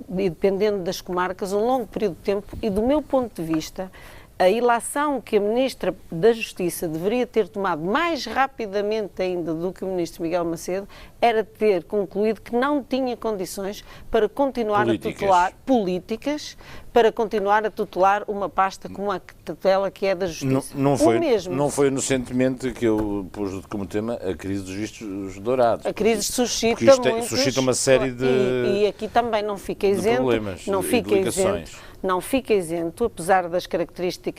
dependendo das comarcas, um longo período de tempo, e do meu ponto de vista, a ilação que a Ministra da Justiça deveria ter tomado mais rapidamente ainda do que o Ministro Miguel Macedo era ter concluído que não tinha condições para continuar a tutelar políticas, para continuar a tutelar uma pasta como a tutela que é da Justiça. Não foi inocentemente que eu pus como tema a crise dos vistos dourados. A crise suscita uma série de e aqui também não fica isento, não fica isento, apesar das características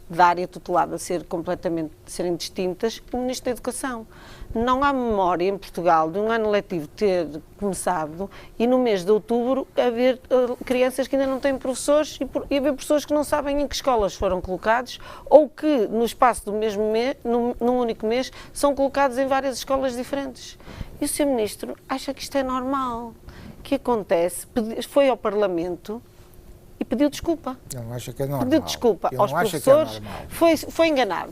da área tutelada serem distintas, o Ministro da Educação. Não há memória em Portugal de um ano letivo ter começado e no mês de outubro haver crianças que ainda não têm professores e haver professores que não sabem em que escolas foram colocados ou que no espaço do mesmo mês, num único mês, são colocados em várias escolas diferentes. E o Sr. Ministro acha que isto é normal. O que acontece? Foi ao Parlamento e pediu desculpa. Ele não acha que é normal. Pediu desculpa aos professores. Foi enganado.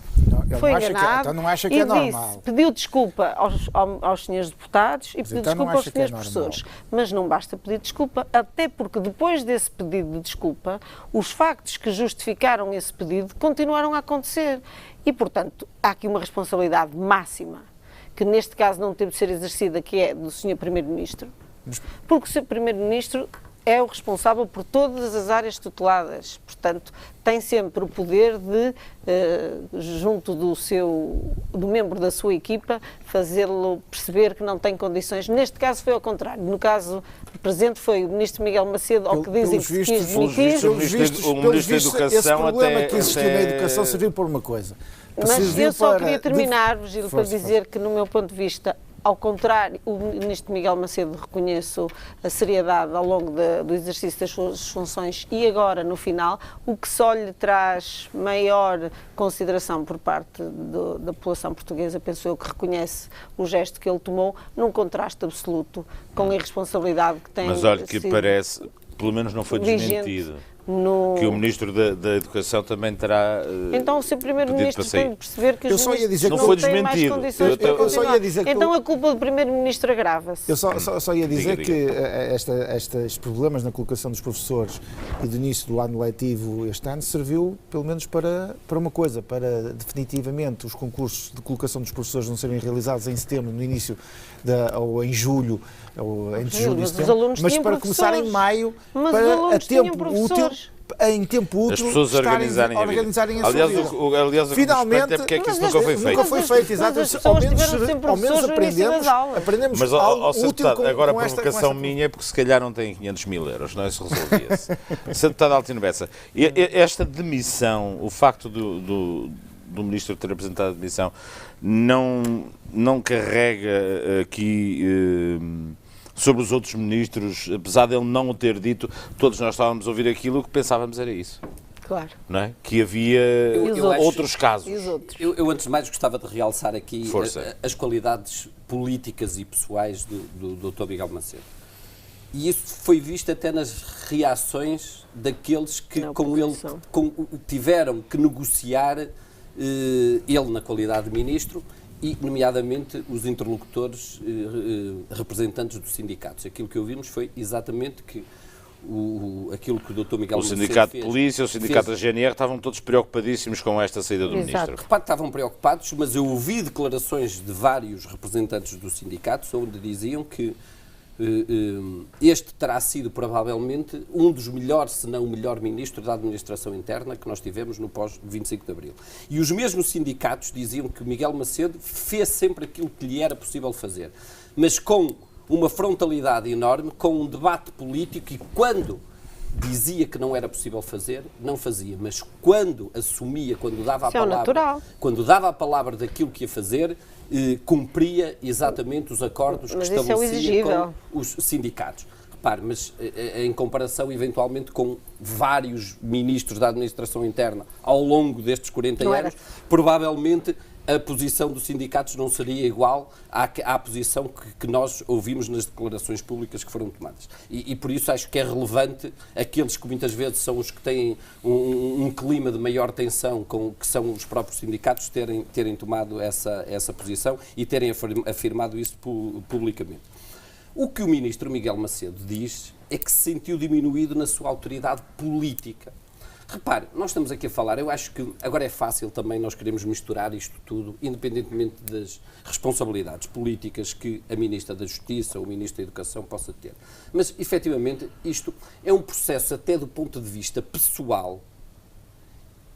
Foi enganado. Então não acha que é normal. Pediu desculpa aos senhores deputados e pediu desculpa aos senhores professores. Mas não basta pedir desculpa, até porque depois desse pedido de desculpa, os factos que justificaram esse pedido continuaram a acontecer. E, portanto, há aqui uma responsabilidade máxima, que neste caso não teve de ser exercida, que é do Sr. Primeiro-Ministro, porque o Sr. Primeiro-Ministro é o responsável por todas as áreas tuteladas, portanto, tem sempre o poder de, junto do membro da sua equipa, fazê-lo perceber que não tem condições. Neste caso foi ao contrário. No caso presente foi o ministro Miguel Macedo, ao que dizem que se quis demitir. o ministro da Educação esse problema que existiu até... na educação serviu por uma coisa. Mas eu só queria terminar, Virgílio, para dizer que, no meu ponto de vista, ao contrário, o ministro Miguel Macedo, reconheço a seriedade ao longo do exercício das suas funções e agora, no final, o que só lhe traz maior consideração por parte da população portuguesa, penso eu, que reconhece o gesto que ele tomou, num contraste absoluto com a irresponsabilidade que tem. Mas olha, que parece, pelo menos não foi desmentido. Que o Ministro da Educação também terá então o seu Primeiro-Ministro tem de perceber que os ministros não têm mais condições para continuar. Então a culpa do Primeiro-Ministro agrava-se. Eu só ia dizer que estes problemas na colocação dos professores e do início do ano letivo este ano serviu pelo menos para uma coisa, para definitivamente os concursos de colocação dos professores não serem realizados em setembro, no início ou em julho, ou entre julho e setembro, mas para começar em maio, para a tempo útil, em tempo útil, as pessoas organizarem a vida. Aliás, finalmente, é porque é que isso nunca foi feito. Nunca foi feito, exato. Ao menos aprendemos mas, algo útil agora a provocação minha é porque se calhar não tem 500 mil euros, não é? Isso resolvia-se. Sr. Deputado Altino Bessa, esta demissão, o facto do Ministro ter apresentado a demissão, não carrega aqui... sobre os outros ministros, apesar de ele não o ter dito, todos nós estávamos a ouvir aquilo, o que pensávamos era isso. Claro. Não é? Que havia outros casos. Eu, antes de mais, gostava de realçar aqui as qualidades políticas e pessoais do Dr. Miguel Macedo. E isso foi visto até nas reações daqueles que com ele tiveram que negociar, ele na qualidade de ministro, e, nomeadamente, os interlocutores representantes dos sindicatos. Aquilo que ouvimos foi exatamente que aquilo que o Dr. Miguel Macedo fez... O Sindicato de Polícia, o Sindicato da GNR estavam todos preocupadíssimos com esta saída do Ministro. Repare, estavam preocupados, mas eu ouvi declarações de vários representantes dos sindicatos onde diziam que este terá sido provavelmente um dos melhores, se não o melhor ministro da administração interna que nós tivemos no pós-25 de Abril. E os mesmos sindicatos diziam que Miguel Macedo fez sempre aquilo que lhe era possível fazer, mas com uma frontalidade enorme, com um debate político, e quando dizia que não era possível fazer, não fazia, mas quando assumia, quando dava a palavra daquilo que ia fazer, cumpria exatamente os acordos que estabelecia com os sindicatos. Repare, mas em comparação eventualmente com vários ministros da administração interna ao longo destes 40 anos, provavelmente a posição dos sindicatos não seria igual à posição que nós ouvimos nas declarações públicas que foram tomadas. E por isso acho que é relevante aqueles que muitas vezes são os que têm um clima de maior tensão, que são os próprios sindicatos, terem tomado essa posição e terem afirmado isso publicamente. O que o ministro Miguel Macedo diz é que se sentiu diminuído na sua autoridade política. Repare, nós estamos aqui a falar, eu acho que agora é fácil também nós queremos misturar isto tudo, independentemente das responsabilidades políticas que a Ministra da Justiça ou o Ministro da Educação possa ter. Mas, efetivamente, isto é um processo até do ponto de vista pessoal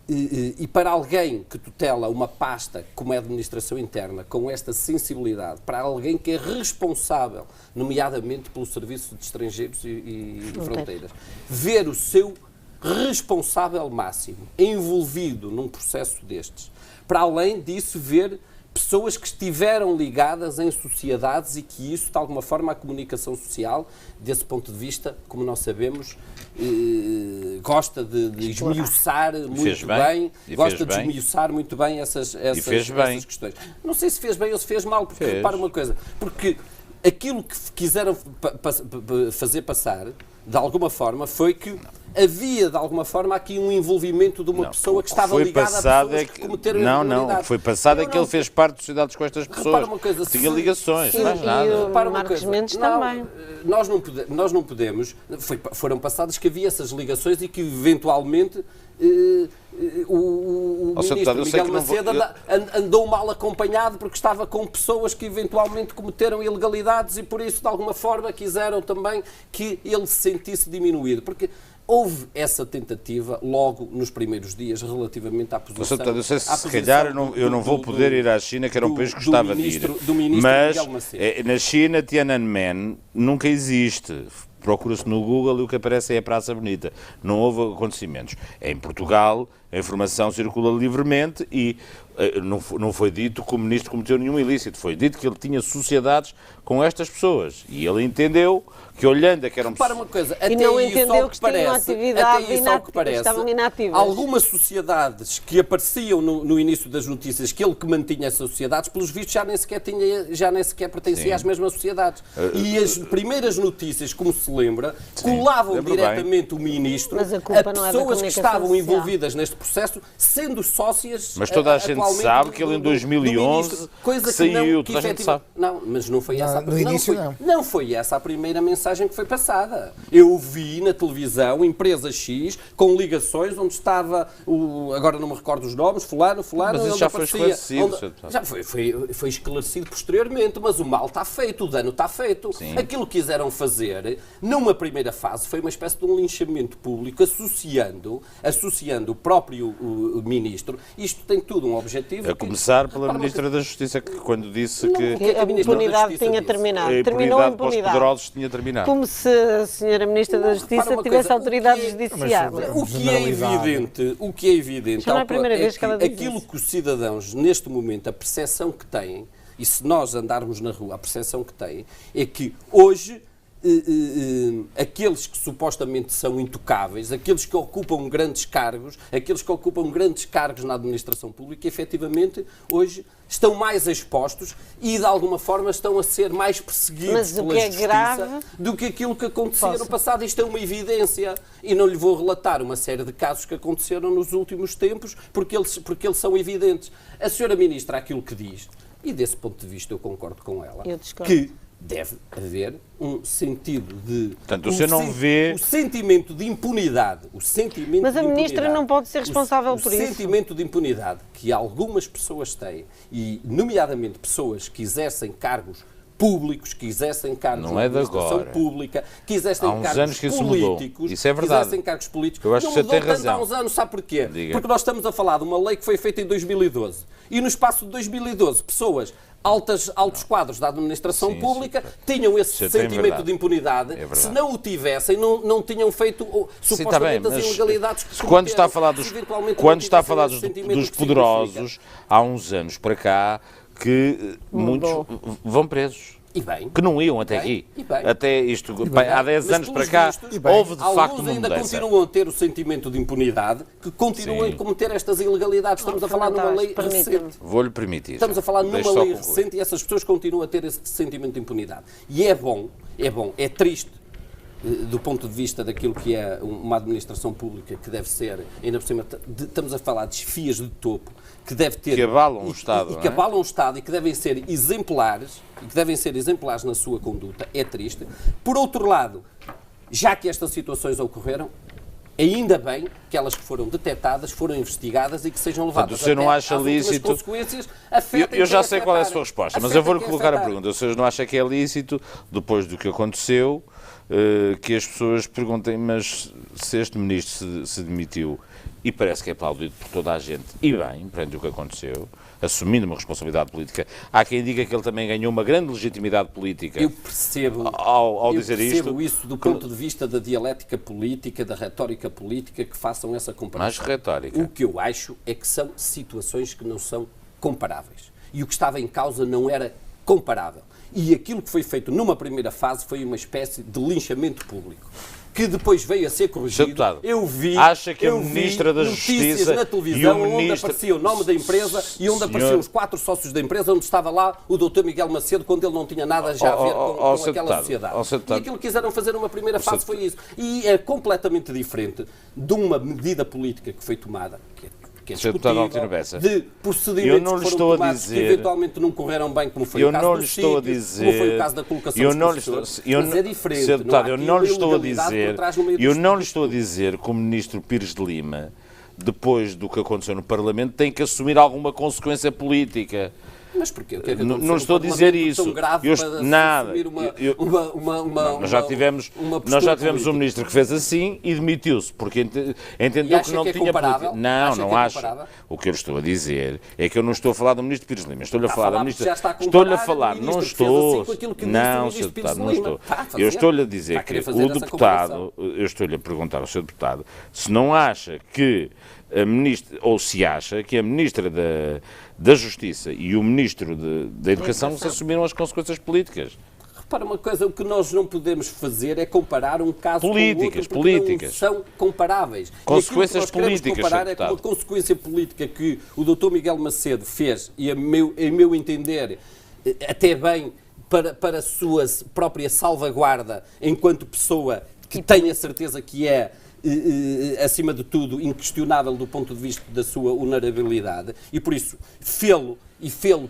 e para alguém que tutela uma pasta como é a administração interna, com esta sensibilidade, para alguém que é responsável, nomeadamente pelo Serviço de Estrangeiros e Fronteiras, ver o seu responsável máximo envolvido num processo destes, para além disso ver pessoas que estiveram ligadas em sociedades e que isso, de alguma forma, a comunicação social, desse ponto de vista, como nós sabemos, gosta de esmiuçar muito bem, gosta de esmiuçar muito bem essas questões. Não sei se fez bem ou se fez mal, porque repara uma coisa, porque aquilo que quiseram fazer passar, de alguma forma, foi que havia, de alguma forma, aqui um envolvimento de uma pessoa que estava ligada a pessoas que cometeram irregularidades. Não, o que foi passado é que ele fez parte de sociedades com estas pessoas. Tinha ligações, não mais nada. E o Marcos Mendes também. Nós não podemos... Foram passadas que havia essas ligações e que, eventualmente... o ministro Miguel Macedo andou mal acompanhado porque estava com pessoas que eventualmente cometeram ilegalidades e por isso, de alguma forma, quiseram também que ele se sentisse diminuído. Porque houve essa tentativa logo nos primeiros dias relativamente à posição... Eu sei se calhar eu não vou poder ir à China, que era um país que gostava de ir. Mas na China, Tiananmen nunca existe. procura-se no Google e o que aparece é a Praça Bonita. Não houve acontecimentos. Em Portugal, a informação circula livremente e não foi dito que o ministro cometeu nenhum ilícito. Foi dito que ele tinha sociedades com estas pessoas. E ele entendeu que, olhando a que eram... Para uma coisa, e não entendeu que tinham atividade estavam inativas. Algumas sociedades que apareciam no início das notícias, que ele que mantinha essas sociedades, pelos vistos já nem sequer pertencia às mesmas sociedades. E as primeiras notícias, como se lembra, colavam diretamente o ministro a pessoas que estavam envolvidas neste processo, sendo sócias. Mas toda a gente sabe que ele em 2011 saiu, toda a gente sabe. Não, mas não foi essa não foi essa a primeira mensagem que foi passada. Eu vi na televisão empresa X com ligações onde estava agora não me recordo os nomes, fulano, mas isso já foi esclarecido. Já foi esclarecido posteriormente, mas o mal está feito, o dano está feito. Sim. Aquilo que quiseram fazer, numa primeira fase, foi uma espécie de um linchamento público associando o próprio ministro. Isto tem tudo um objetivo. A começar pela Ministra da Justiça, que quando disse que a impunidade tinha terminado. Terminou a impunidade. Para os poderosos tinha terminado. Como se a senhora Ministra da Justiça tivesse autoridade judiciária. O que é evidente já não é a primeira vez que ela diz aquilo que os cidadãos, neste momento, a percepção que têm, e se nós andarmos na rua, a percepção que têm, é que hoje aqueles que supostamente são intocáveis, aqueles que ocupam grandes cargos na administração pública, efetivamente, hoje estão mais expostos e, de alguma forma, estão a ser mais perseguidos pela justiça do que aquilo que aconteceu no passado. Isto é uma evidência. E não lhe vou relatar uma série de casos que aconteceram nos últimos tempos, porque eles são evidentes. A senhora Ministra, aquilo que diz, e desse ponto de vista eu concordo com ela, que deve haver um sentido de... Portanto, você não vê... O sentimento de impunidade. Mas a Ministra não pode ser responsável por isso. O sentimento de impunidade que algumas pessoas têm, e nomeadamente pessoas que exercem cargos públicos, que exercem cargos de administração pública, que exercem cargos que políticos, isso é verdade. Que exercem cargos políticos. Eu acho que você tem razão. Há uns anos, sabe porquê? Diga. Porque nós estamos a falar de uma lei que foi feita em 2012. E no espaço de 2012, pessoas... Altos quadros da administração pública tinham esse sentimento de impunidade. Se não o tivessem, não tinham feito supostamente as ilegalidades que quando está a falar dos poderosos, há uns anos para cá que muitos vão presos. E bem, que não iam até aqui. Até isto, há 10 anos para cá, houve de facto uma mudança. Ainda continuam a ter o sentimento de impunidade, que continuam a cometer estas ilegalidades. Estamos a falar numa lei recente. Vou-lhe permitir. Estamos a falar numa lei recente e essas pessoas continuam a ter esse sentimento de impunidade. E é bom, é triste, do ponto de vista daquilo que é uma administração pública que deve ser, ainda por cima, estamos a falar de chefias de topo, que deve ter... Que abalam o Estado, que abalam o Estado e que devem ser exemplares, na sua conduta, é triste. Por outro lado, já que estas situações ocorreram, ainda bem que elas que foram detectadas, foram investigadas e que sejam levadas você não acha lícito... consequências. Eu já sei qual é a sua resposta, mas eu vou-lhe colocar a pergunta. O senhor não acha que é lícito, depois do que aconteceu, que as pessoas perguntem, mas se este ministro se demitiu e parece que é aplaudido por toda a gente, e bem, perante o que aconteceu, assumindo uma responsabilidade política, há quem diga que ele também ganhou uma grande legitimidade política. Eu percebo, ao dizer isto. Eu percebo isso do ponto de vista da dialética política, da retórica política, que façam essa comparação. Mais retórica. O que eu acho é que são situações que não são comparáveis. E o que estava em causa não era comparável. E aquilo que foi feito numa primeira fase foi uma espécie de linchamento público, que depois veio a ser corrigido. Deputado, eu vi Ministra da Justiça na televisão onde aparecia o nome da empresa e onde apareciam os 4 sócios da empresa, onde estava lá o Dr. Miguel Macedo, quando ele não tinha nada já a ver com aquela sociedade. E aquilo que quiseram fazer numa primeira fase foi isso. E é completamente diferente de uma medida política que foi tomada, que é discutível, de procedimentos que foram tomados que eventualmente não correram bem, como foi o caso do sítio, como foi o caso da colocação dos professores. Mas é diferente. Eu não lhe estou a dizer que o ministro Pires de Lima, depois do que aconteceu no Parlamento, tem que assumir alguma consequência política. Mas porquê? Não estou a dizer isso. Nada. Nós já tivemos um ministro que fez assim e demitiu-se, porque entendeu que não tinha política. Não acho. O que eu estou a dizer é que eu não estou a falar do ministro Pires Lima. Estou-lhe a falar da ministra. Estou-lhe a falar, não estou. Não, Sr. Deputado, não estou. Eu estou-lhe a dizer que o deputado, eu estou-lhe a perguntar ao Sr. Deputado se não acha que a ministra, ou se acha que a Ministra da Justiça e o Ministro da Educação se assumiram as consequências políticas. Repara uma coisa, o que nós não podemos fazer é comparar um caso com o outro, políticas. Não são comparáveis. Consequências políticas. O que nós queremos comparar é com uma consequência política que o Dr. Miguel Macedo fez, e a meu entender, até bem para a sua própria salvaguarda enquanto pessoa que tem a certeza que é acima de tudo, inquestionável do ponto de vista da sua vulnerabilidade, e por isso fê-lo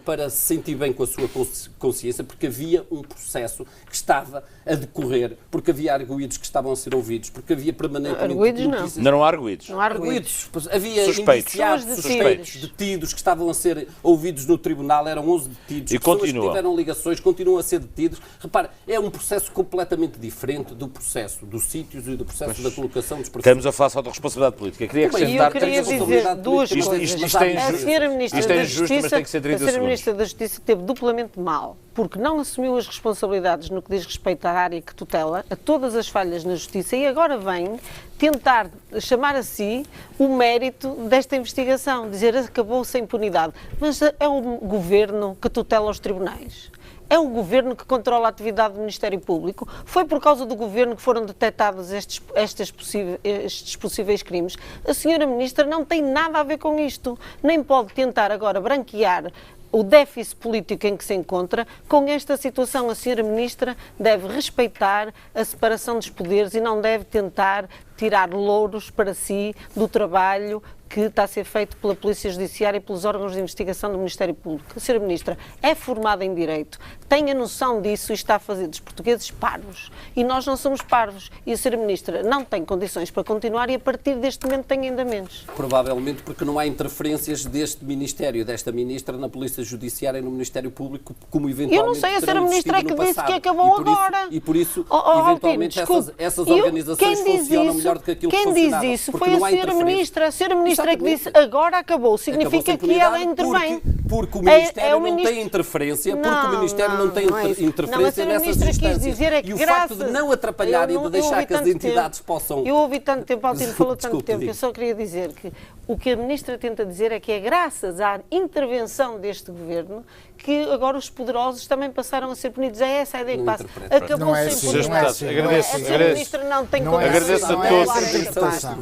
para se sentir bem com a sua consciência, porque havia um processo que estava a decorrer, porque havia arguídos que estavam a ser ouvidos, porque havia permanentemente arguídos notícias. Não há arguídos. Não há arguídos. Havia suspeitos. Suspeitos, detidos que estavam a ser ouvidos no tribunal, eram 11 detidos, e pessoas continuam. que tiveram ligações, continuam a ser detidos. Repara, é um processo completamente diferente do processo dos sítios e do processo da colocação dos professores. Estamos a falar só de responsabilidade política. Queria acrescentar... Eu queria dizer duas coisas. Isto é injusto. A senhora Ministra Isto é injusto, mas tem que ser 30 a senhora segundos. Ministra da Justiça teve duplamente mal, porque não assumiu as responsabilidades no que diz respeito à área que tutela, a todas as falhas na Justiça, e agora vem tentar chamar a si o mérito desta investigação, dizer acabou sem impunidade. Mas é um governo que tutela os tribunais. É um governo que controla a atividade do Ministério Público. Foi por causa do governo que foram detectados estes possíveis crimes. A senhora Ministra não tem nada a ver com isto. Nem pode tentar agora branquear o déficit político em que se encontra. Com esta situação, a senhora Ministra deve respeitar a separação dos poderes e não deve tentar tirar louros para si do trabalho que está a ser feito pela Polícia Judiciária e pelos órgãos de investigação do Ministério Público. A senhora Ministra é formada em Direito, tem a noção disso e está a fazer dos portugueses parvos. E nós não somos parvos. E a senhora Ministra não tem condições para continuar e a partir deste momento tem ainda menos. Provavelmente porque não há interferências deste Ministério, desta Ministra, na Polícia Judiciária e no Ministério Público, como eventualmente eu não sei, a senhora Ministra é que disse passado. que acabou agora. E por isso, eventualmente, essas organizações funcionam melhor do que aquilo que funcionava. Quem diz isso foi a senhora Ministra. A senhora Ministra é que disse agora acabou. Significa que ela intervém. Porque o Ministério não tem interferência, porque o Ministério não tem interferência nessas instâncias. E o facto de não atrapalhar e de deixar que as entidades possam... Eu ouvi tanto tempo, Altino falou tanto tempo, eu só queria dizer que o que a Ministra tenta dizer é que é graças à intervenção deste Governo que agora os poderosos também passaram a ser punidos. É essa a ideia que passa. Acabou sem impunidade.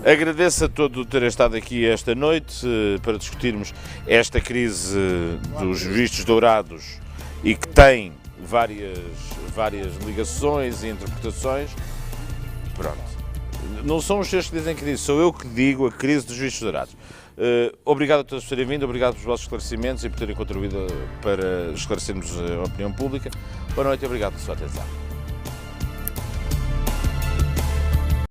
Agradeço a todos terem estado aqui esta noite para discutirmos esta crise dos vistos dourados e que tem várias ligações e interpretações. Pronto. Não são os senhores que dizem que dizem, sou eu que digo a crise dos vistos dourados. Obrigado a todos por terem vindo, obrigado pelos vossos esclarecimentos e por terem contribuído para esclarecermos a opinião pública. Boa noite e obrigado pela sua atenção.